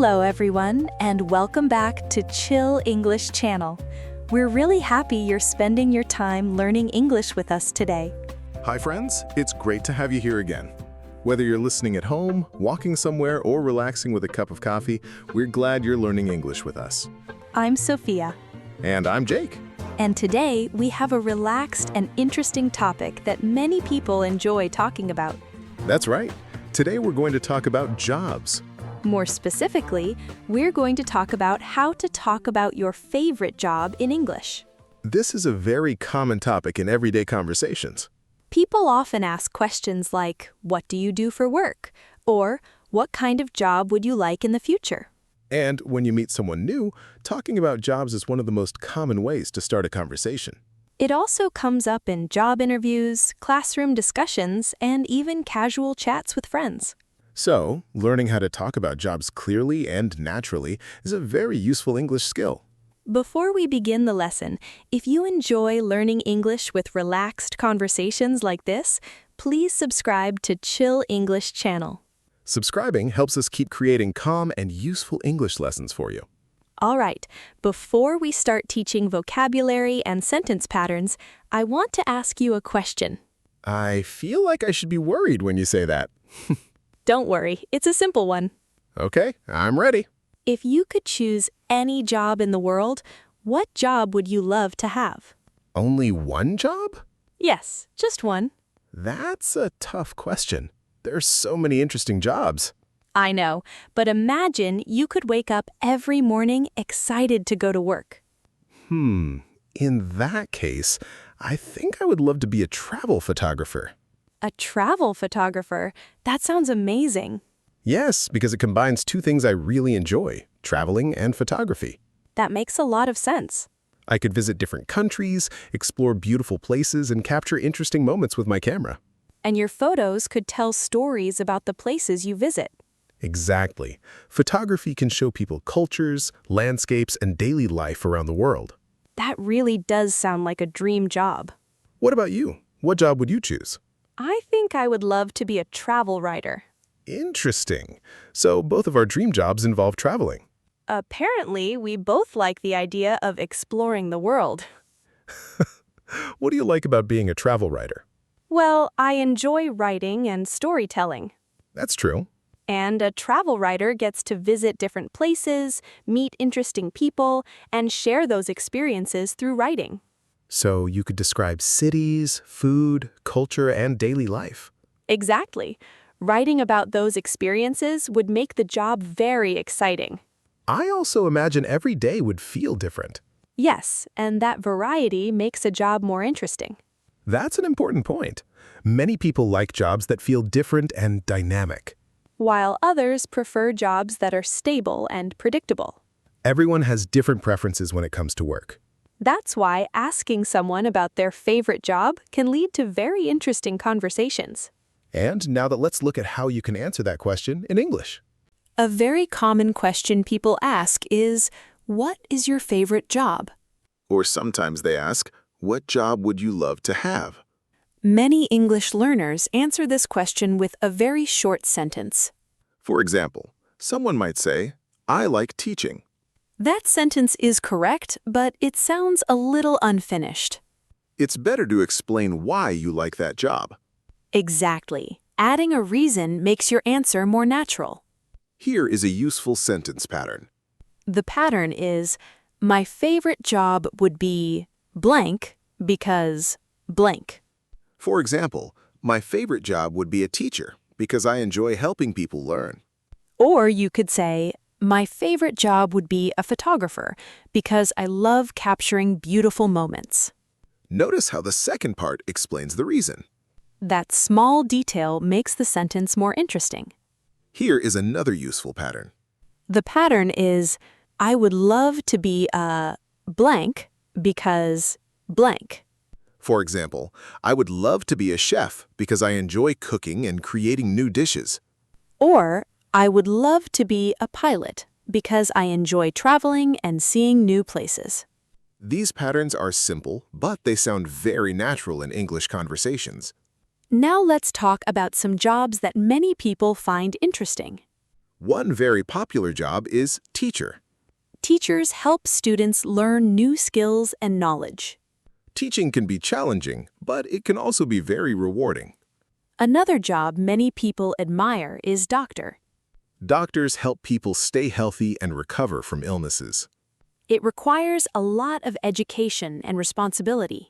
Hello everyone, and welcome back to Chill English Channel. We're really happy you're spending your time learning English with us today. Hi friends, it's great to have you here again. Whether you're listening at home, walking somewhere, or relaxing with a cup of coffee, we're glad you're learning English with us. I'm Sophia. And I'm Jake. And today we have a relaxed and interesting topic that many people enjoy talking about. That's right. Today we're going to talk about jobs. More specifically, we're going to talk about how to talk about your favorite job in English. This is a very common topic in everyday conversations. People often ask questions like, "What do you do for work?" or "What kind of job would you like in the future?" And when you meet someone new, talking about jobs is one of the most common ways to start a conversation. It also comes up in job interviews, classroom discussions, and even casual chats with friends. So, learning how to talk about jobs clearly and naturally is a very useful English skill. Before we begin the lesson, if you enjoy learning English with relaxed conversations like this, please subscribe to Chill English Channel. Subscribing helps us keep creating calm and useful English lessons for you. All right, before we start teaching vocabulary and sentence patterns, I want to ask you a question. I feel like I should be worried when you say that. Don't worry, it's a simple one. Okay, I'm ready. If you could choose any job in the world, what job would you love to have? Only one job? Yes, just one. That's a tough question. There's so many interesting jobs. I know, but imagine you could wake up every morning excited to go to work. In that case, I think I would love to be a travel photographer. A travel photographer? That sounds amazing. Yes, because it combines two things I really enjoy, traveling and photography. That makes a lot of sense. I could visit different countries, explore beautiful places, and capture interesting moments with my camera. And your photos could tell stories about the places you visit. Exactly. Photography can show people cultures, landscapes, and daily life around the world. That really does sound like a dream job. What about you? What job would you choose? I think I would love to be a travel writer. Interesting. So both of our dream jobs involve traveling. Apparently, we both like the idea of exploring the world. What do you like about being a travel writer? Well, I enjoy writing and storytelling. That's true. And a travel writer gets to visit different places, meet interesting people, and share those experiences through writing. So you could describe cities, food, culture, and daily life. Exactly. Writing about those experiences would make the job very exciting. I also imagine every day would feel different. Yes, and that variety makes a job more interesting. That's an important point. Many people like jobs that feel different and dynamic. While others prefer jobs that are stable and predictable. Everyone has different preferences when it comes to work. That's why asking someone about their favorite job can lead to very interesting conversations. And now let's look at how you can answer that question in English. A very common question people ask is, "What is your favorite job?" Or sometimes they ask, what job would you love to have? Many English learners answer this question with a very short sentence. For example, someone might say, I like teaching. That sentence is correct, but it sounds a little unfinished. It's better to explain why you like that job. Exactly. Adding a reason makes your answer more natural. Here is a useful sentence pattern. The pattern is, my favorite job would be blank because blank. For example, my favorite job would be a teacher because I enjoy helping people learn. Or you could say, my favorite job would be a photographer because I love capturing beautiful moments. Notice how the second part explains the reason. That small detail makes the sentence more interesting. Here is another useful pattern. The pattern is, I would love to be a blank because blank. For example, I would love to be a chef because I enjoy cooking and creating new dishes. Or, I would love to be a pilot because I enjoy traveling and seeing new places. These patterns are simple, but they sound very natural in English conversations. Now let's talk about some jobs that many people find interesting. One very popular job is teacher. Teachers help students learn new skills and knowledge. Teaching can be challenging, but it can also be very rewarding. Another job many people admire is doctor. Doctors help people stay healthy and recover from illnesses. It requires a lot of education and responsibility.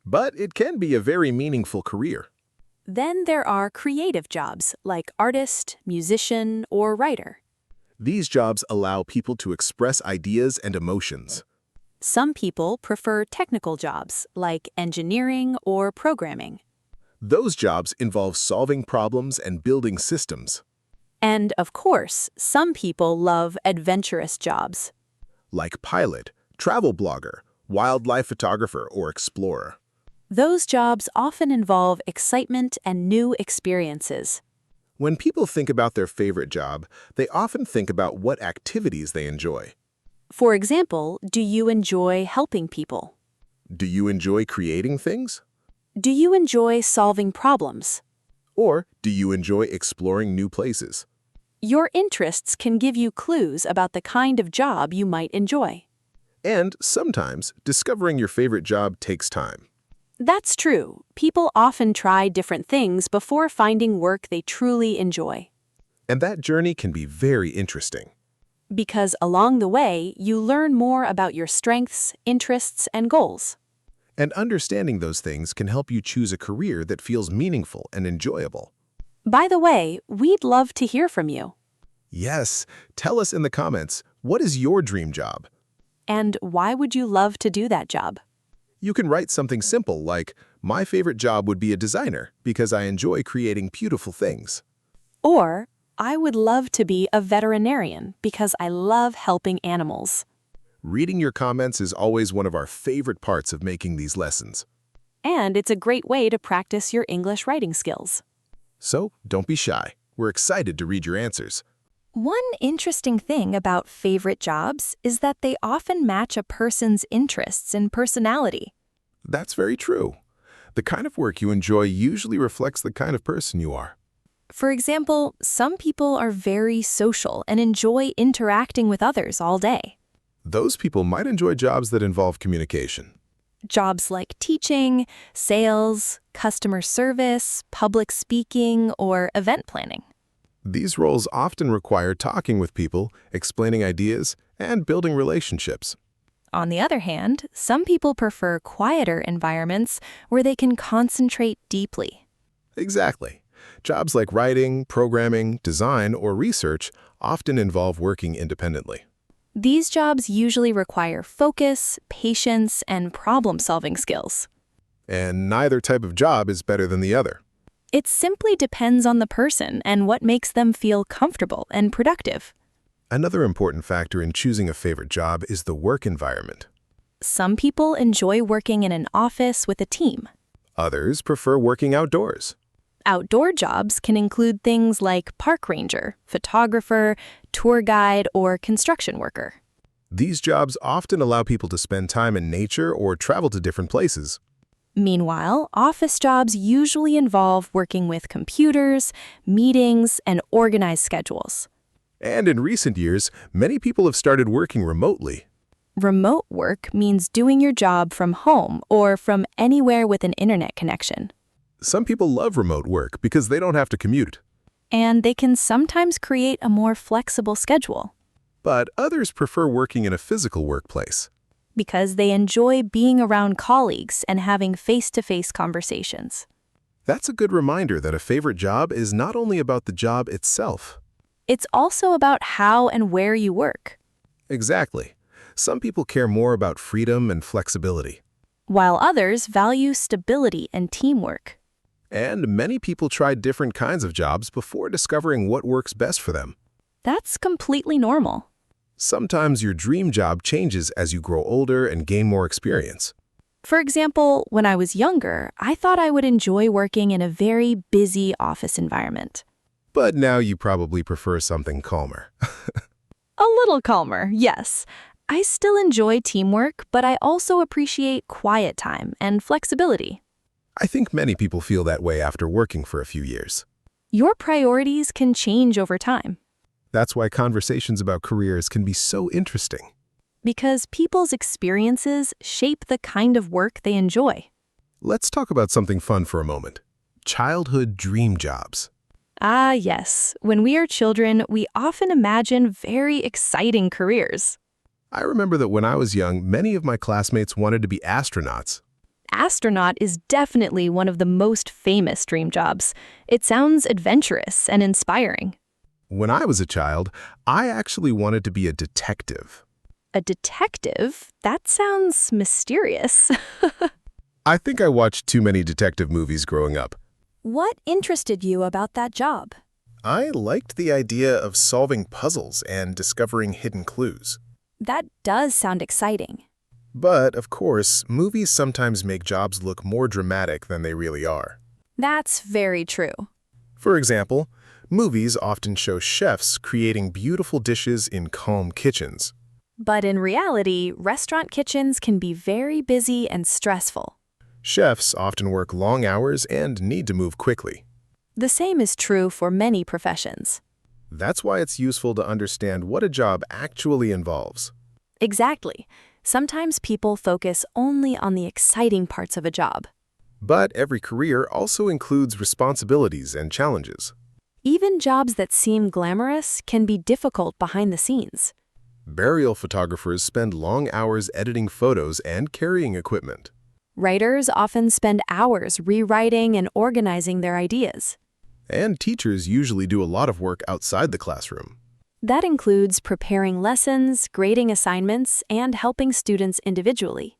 But it can be a very meaningful career. Then there are creative jobs like artist, musician, or writer. These jobs allow people to express ideas and emotions. Some people prefer technical jobs like engineering or programming. Those jobs involve solving problems and building systems. And, of course, some people love adventurous jobs. Like pilot, travel blogger, wildlife photographer, or explorer. Those jobs often involve excitement and new experiences. When people think about their favorite job, they often think about what activities they enjoy. For example, do you enjoy helping people? Do you enjoy creating things? Do you enjoy solving problems? Or do you enjoy exploring new places? Your interests can give you clues about the kind of job you might enjoy. And sometimes, discovering your favorite job takes time. That's true. People often try different things before finding work they truly enjoy. And that journey can be very interesting. Because along the way, you learn more about your strengths, interests, and goals. And understanding those things can help you choose a career that feels meaningful and enjoyable. By the way, we'd love to hear from you. Yes, tell us in the comments, what is your dream job? And why would you love to do that job? You can write something simple like, my favorite job would be a designer because I enjoy creating beautiful things. Or, I would love to be a veterinarian because I love helping animals. Reading your comments is always one of our favorite parts of making these lessons. And it's a great way to practice your English writing skills. So, don't be shy. We're excited to read your answers. One interesting thing about favorite jobs is that they often match a person's interests and personality. That's very true. The kind of work you enjoy usually reflects the kind of person you are. For example, some people are very social and enjoy interacting with others all day. Those people might enjoy jobs that involve communication. Jobs like teaching, sales, customer service, public speaking, or event planning. These roles often require talking with people, explaining ideas, and building relationships. On the other hand, some people prefer quieter environments where they can concentrate deeply. Exactly. Jobs like writing, programming, design, or research often involve working independently. These jobs usually require focus, patience, and problem-solving skills. And neither type of job is better than the other. It simply depends on the person and what makes them feel comfortable and productive. Another important factor in choosing a favorite job is the work environment. Some people enjoy working in an office with a team. Others prefer working outdoors. Outdoor jobs can include things like park ranger, photographer, tour guide, or construction worker. These jobs often allow people to spend time in nature or travel to different places. Meanwhile, office jobs usually involve working with computers, meetings, and organized schedules. And in recent years, many people have started working remotely. Remote work means doing your job from home or from anywhere with an internet connection. Some people love remote work because they don't have to commute. And they can sometimes create a more flexible schedule. But others prefer working in a physical workplace. Because they enjoy being around colleagues and having face-to-face conversations. That's a good reminder that a favorite job is not only about the job itself. It's also about how and where you work. Exactly. Some people care more about freedom and flexibility. While others value stability and teamwork. And many people try different kinds of jobs before discovering what works best for them. That's completely normal. Sometimes your dream job changes as you grow older and gain more experience. For example, when I was younger, I thought I would enjoy working in a very busy office environment. But now you probably prefer something calmer. A little calmer, yes. I still enjoy teamwork, but I also appreciate quiet time and flexibility. I think many people feel that way after working for a few years. Your priorities can change over time. That's why conversations about careers can be so interesting. Because people's experiences shape the kind of work they enjoy. Let's talk about something fun for a moment. Childhood dream jobs. Ah, yes. When we are children, we often imagine very exciting careers. I remember that when I was young, many of my classmates wanted to be astronauts. Astronaut is definitely one of the most famous dream jobs. It sounds adventurous and inspiring. When I was a child, I actually wanted to be a detective. A detective? That sounds mysterious. I think I watched too many detective movies growing up. What interested you about that job? I liked the idea of solving puzzles and discovering hidden clues. That does sound exciting. But, of course, movies sometimes make jobs look more dramatic than they really are. That's very true. For example, movies often show chefs creating beautiful dishes in calm kitchens. But in reality, restaurant kitchens can be very busy and stressful. Chefs often work long hours and need to move quickly. The same is true for many professions. That's why it's useful to understand what a job actually involves. Exactly. Sometimes people focus only on the exciting parts of a job. But every career also includes responsibilities and challenges. Even jobs that seem glamorous can be difficult behind the scenes. Burial photographers spend long hours editing photos and carrying equipment. Writers often spend hours rewriting and organizing their ideas. And teachers usually do a lot of work outside the classroom. That includes preparing lessons, grading assignments, and helping students individually.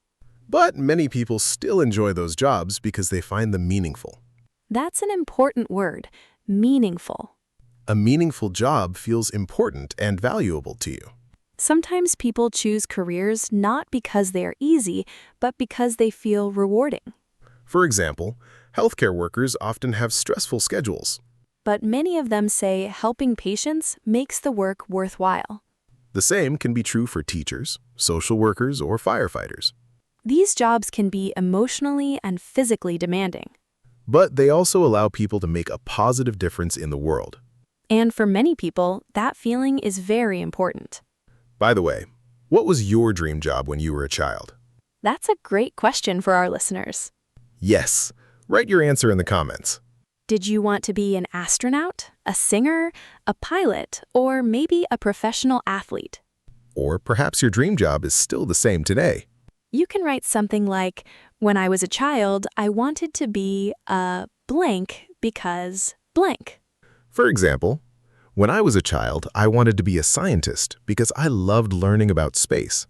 But many people still enjoy those jobs because they find them meaningful. That's an important word, meaningful. A meaningful job feels important and valuable to you. Sometimes people choose careers not because they are easy, but because they feel rewarding. For example, healthcare workers often have stressful schedules. But many of them say helping patients makes the work worthwhile. The same can be true for teachers, social workers, or firefighters. These jobs can be emotionally and physically demanding. But they also allow people to make a positive difference in the world. And for many people, that feeling is very important. By the way, what was your dream job when you were a child? That's a great question for our listeners. Yes, write your answer in the comments. Did you want to be an astronaut, a singer, a pilot, or maybe a professional athlete? Or perhaps your dream job is still the same today. You can write something like, when I was a child, I wanted to be a blank because blank. For example, when I was a child, I wanted to be a scientist because I loved learning about space.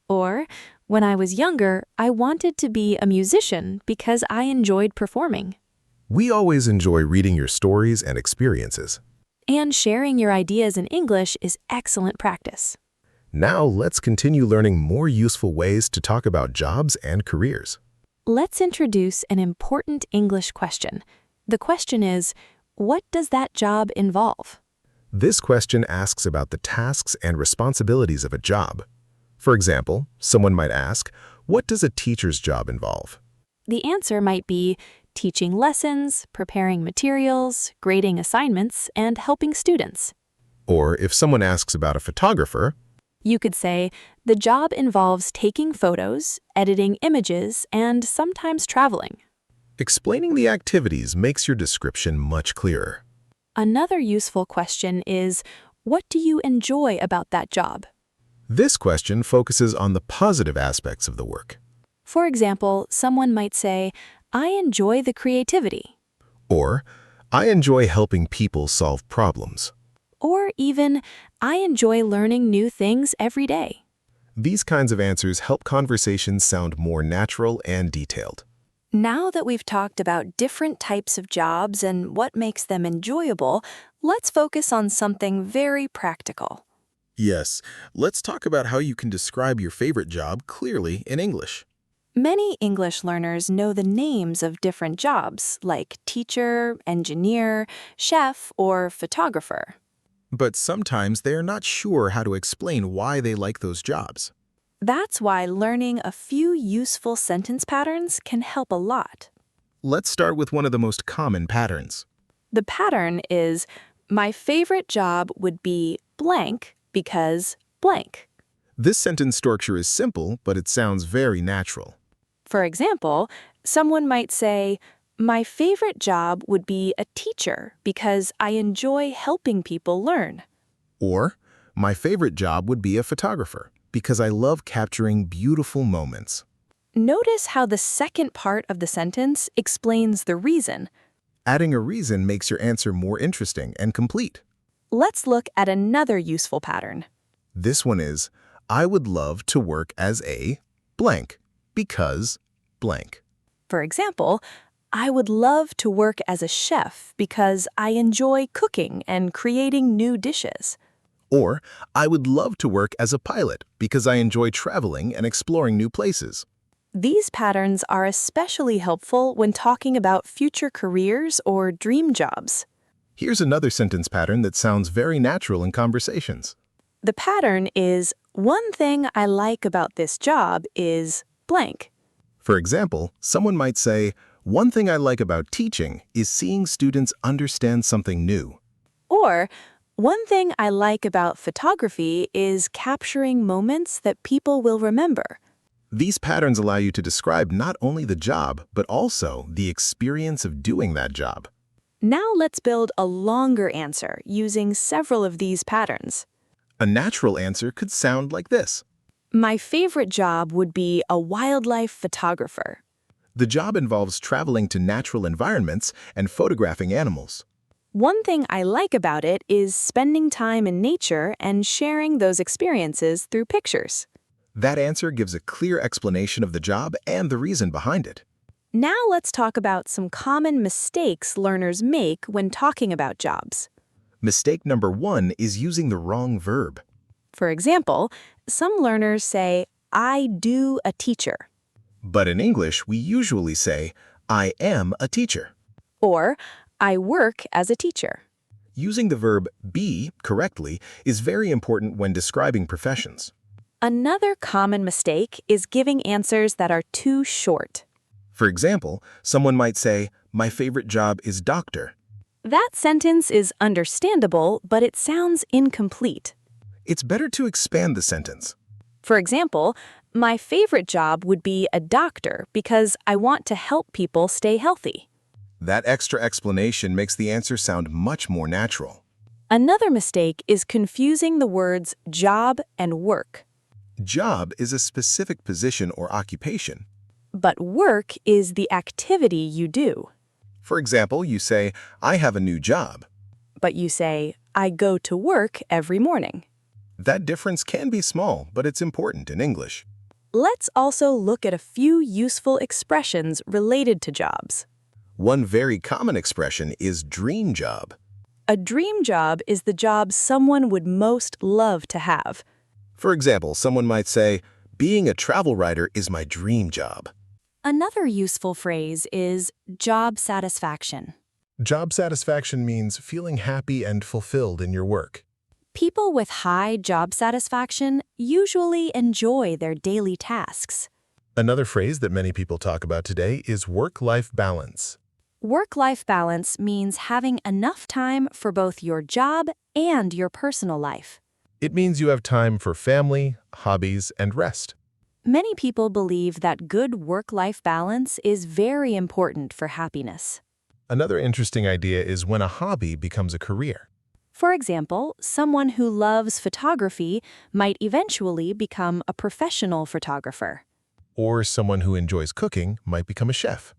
Or, when I was younger, I wanted to be a musician because I enjoyed performing. We always enjoy reading your stories and experiences. And sharing your ideas in English is excellent practice. Now let's continue learning more useful ways to talk about jobs and careers. Let's introduce an important English question. The question is, what does that job involve? This question asks about the tasks and responsibilities of a job. For example, someone might ask, what does a teacher's job involve? The answer might be teaching lessons, preparing materials, grading assignments, and helping students. Or if someone asks about a photographer, You could say, the job involves taking photos, editing images, and sometimes traveling. explaining the activities makes your description much clearer. Another useful question is, what do you enjoy about that job? This question focuses on the positive aspects of the work. For example, someone might say, I enjoy the creativity. Or, I enjoy helping people solve problems. Or even, I enjoy learning new things every day. These kinds of answers help conversations sound more natural and detailed. Now that we've talked about different types of jobs and what makes them enjoyable, let's focus on something very practical. Yes, let's talk about how you can describe your favorite job clearly in English. Many English learners know the names of different jobs, like teacher, engineer, chef, or photographer. But sometimes they are not sure how to explain why they like those jobs. That's why learning a few useful sentence patterns can help a lot. Let's start with one of the most common patterns. The pattern is, my favorite job would be blank because blank. This sentence structure is simple, but it sounds very natural. For example, someone might say, "My favorite job would be a teacher because I enjoy helping people learn." Or, my favorite job would be a photographer because I love capturing beautiful moments. Notice how the second part of the sentence explains the reason. Adding a reason makes your answer more interesting and complete. Let's look at another useful pattern. This one is, I would love to work as a blank because blank. For example, I would love to work as a chef because I enjoy cooking and creating new dishes. Or, I would love to work as a pilot because I enjoy traveling and exploring new places. These patterns are especially helpful when talking about future careers or dream jobs. Here's another sentence pattern that sounds very natural in conversations. The pattern is, "One thing I like about this job is blank." For example, someone might say, one thing I like about teaching is seeing students understand something new. Or, "One thing I like about photography is capturing moments that people will remember." These patterns allow you to describe not only the job, but also the experience of doing that job. Now let's build a longer answer using several of these patterns. A natural answer could sound like this. My favorite job would be a wildlife photographer. The job involves traveling to natural environments and photographing animals. One thing I like about it is spending time in nature and sharing those experiences through pictures. That answer gives a clear explanation of the job and the reason behind it. Now let's talk about some common mistakes learners make when talking about jobs. Mistake number 1 is using the wrong verb. For example, some learners say, "I do a teacher," But in English, we usually say, I am a teacher. or "I work as a teacher." Using the verb be correctly is very important when describing professions. Another common mistake is giving answers that are too short. For example, someone might say, my favorite job is doctor. That sentence is understandable, but it sounds incomplete. It's better to expand the sentence. For example, my favorite job would be a doctor because I want to help people stay healthy. That extra explanation makes the answer sound much more natural. Another mistake is confusing the words job and work. Job is a specific position or occupation. But work is the activity you do. For example, you say, I have a new job. But you say, "I go to work every morning." That difference can be small, but it's important in English. Let's also look at a few useful expressions related to jobs. One very common expression is dream job. A dream job is the job someone would most love to have. For example, someone might say, being a travel writer is my dream job. Another useful phrase is job satisfaction. Job satisfaction means feeling happy and fulfilled in your work. People with high job satisfaction usually enjoy their daily tasks. Another phrase that many people talk about today is work-life balance. Work-life balance means having enough time for both your job and your personal life. It means you have time for family, hobbies, and rest. Many people believe that good work-life balance is very important for happiness. Another interesting idea is when a hobby becomes a career. For example, someone who loves photography might eventually become a professional photographer. Or someone who enjoys cooking might become a chef.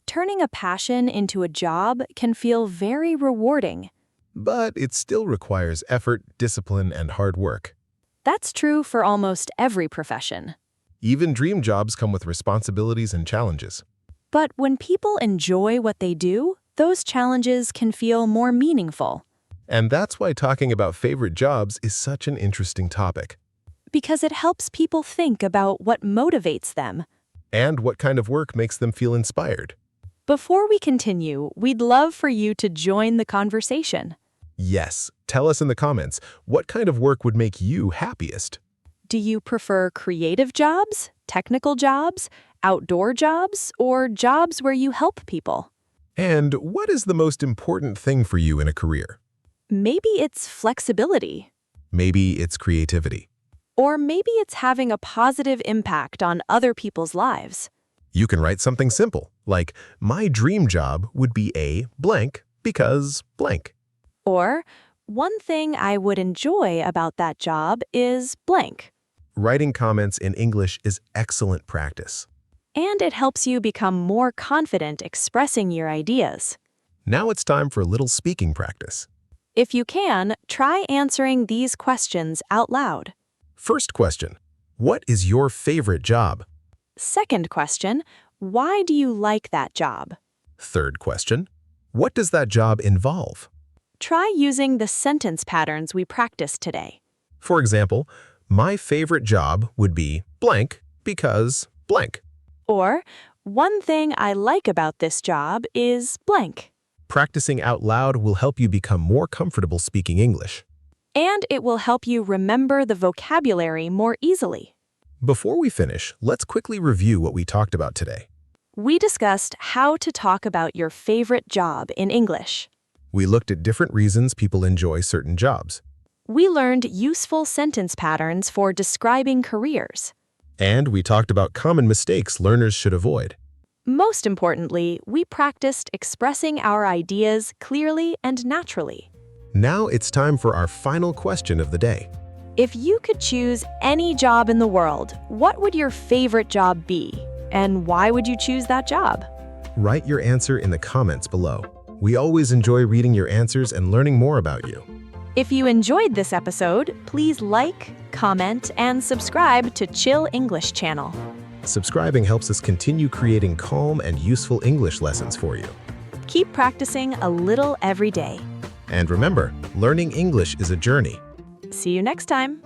Turning a passion into a job can feel very rewarding. But it still requires effort, discipline, and hard work. That's true for almost every profession. Even dream jobs come with responsibilities and challenges. But when people enjoy what they do, those challenges can feel more meaningful. And that's why talking about favorite jobs is such an interesting topic. Because it helps people think about what motivates them. And what kind of work makes them feel inspired. Before we continue, we'd love for you to join the conversation. Yes, tell us in the comments, what kind of work would make you happiest? Do you prefer creative jobs, technical jobs, outdoor jobs, or jobs where you help people? And what is the most important thing for you in a career? Maybe it's flexibility. Maybe it's creativity. Or maybe it's having a positive impact on other people's lives. You can write something simple, like, my dream job would be a blank because blank. Or, one thing I would enjoy about that job is blank. Writing comments in English is excellent practice. And it helps you become more confident expressing your ideas. Now it's time for a little speaking practice. If you can, try answering these questions out loud. First question, what is your favorite job? Second question, why do you like that job? Third question, what does that job involve? Try using the sentence patterns we practiced today. For example, my favorite job would be blank because blank. Or, one thing I like about this job is blank. Practicing out loud will help you become more comfortable speaking English. And it will help you remember the vocabulary more easily. Before we finish, let's quickly review what we talked about today. We discussed how to talk about your favorite job in English. We looked at different reasons people enjoy certain jobs. We learned useful sentence patterns for describing careers. And we talked about common mistakes learners should avoid. Most importantly, we practiced expressing our ideas clearly and naturally. Now it's time for our final question of the day. If you could choose any job in the world, what would your favorite job be? And why would you choose that job? Write your answer in the comments below. We always enjoy reading your answers and learning more about you. If you enjoyed this episode, please like, comment, and subscribe to Chill English channel. Subscribing helps us continue creating calm and useful English lessons for you. Keep practicing a little every day. And remember, learning English is a journey. See you next time.